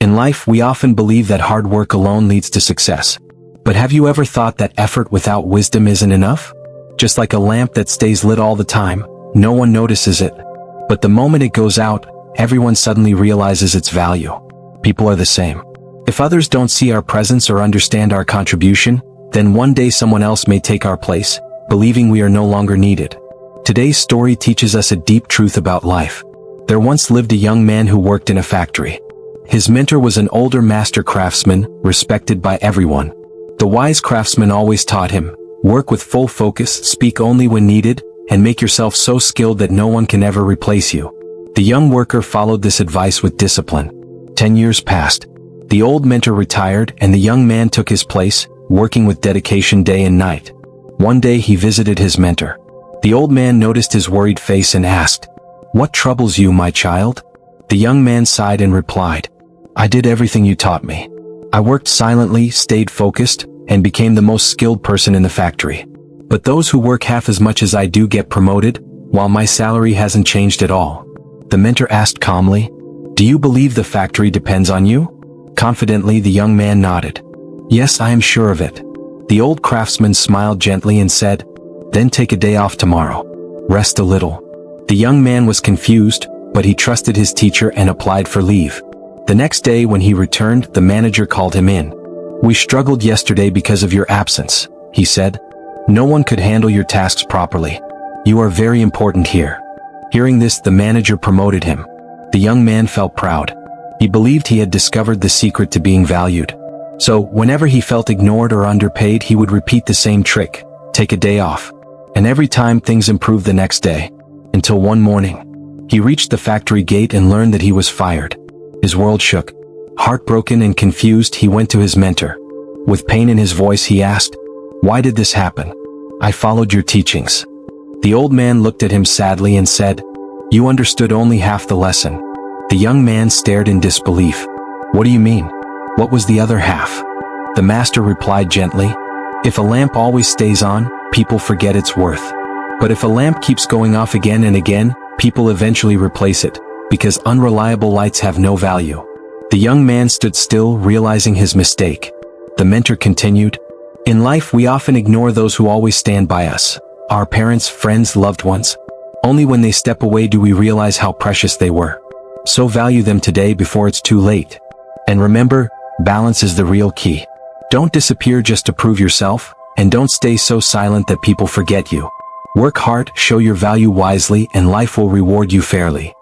In life, we often believe that hard work alone leads to success. But have you ever thought that effort without wisdom isn't enough? Just like a lamp that stays lit all the time, no one notices it. But the moment it goes out, everyone suddenly realizes its value. People are the same. If others don't see our presence or understand our contribution, then one day someone else may take our place, believing we are no longer needed. Today's story teaches us a deep truth about life. There once lived a young man who worked in a factory. His mentor was an older master craftsman, respected by everyone. The wise craftsman always taught him, work with full focus, speak only when needed, and make yourself so skilled that no one can ever replace you. The young worker followed this advice with discipline. 10 years passed. The old mentor retired and the young man took his place, working with dedication day and night. One day he visited his mentor. The old man noticed his worried face and asked, "What troubles you, my child?" The young man sighed and replied, "I did everything you taught me. I worked silently, stayed focused, and became the most skilled person in the factory. But those who work half as much as I do get promoted, while my salary hasn't changed at all." The mentor asked calmly, "Do you believe the factory depends on you?" Confidently, the young man nodded. "Yes, I am sure of it." The old craftsman smiled gently and said, "Then take a day off tomorrow. Rest a little." The young man was confused, but he trusted his teacher and applied for leave. The next day when he returned, the manager called him in. "We struggled yesterday because of your absence," he said. "No one could handle your tasks properly. You are very important here." Hearing this, the manager promoted him. The young man felt proud. He believed he had discovered the secret to being valued. So, whenever he felt ignored or underpaid, he would repeat the same trick, take a day off. And every time things improved the next day. Until one morning, he reached the factory gate and learned that he was fired. His world shook. Heartbroken and confused, he went to his mentor. With pain in his voice, he asked, "Why did this happen?" "I followed your teachings." The old man looked at him sadly and said, "You understood only half the lesson." The young man stared in disbelief. "What do you mean? What was the other half?" The master replied gently, "If a lamp always stays on, people forget its worth. But if a lamp keeps going off again and again, people eventually replace it, because unreliable lights have no value." The young man stood still, realizing his mistake. The mentor continued, "In life we often ignore those who always stand by us. Our parents, friends, loved ones. Only when they step away do we realize how precious they were. So value them today before it's too late. And remember, balance is the real key. Don't disappear just to prove yourself, and don't stay so silent that people forget you. Work hard, show your value wisely, and life will reward you fairly."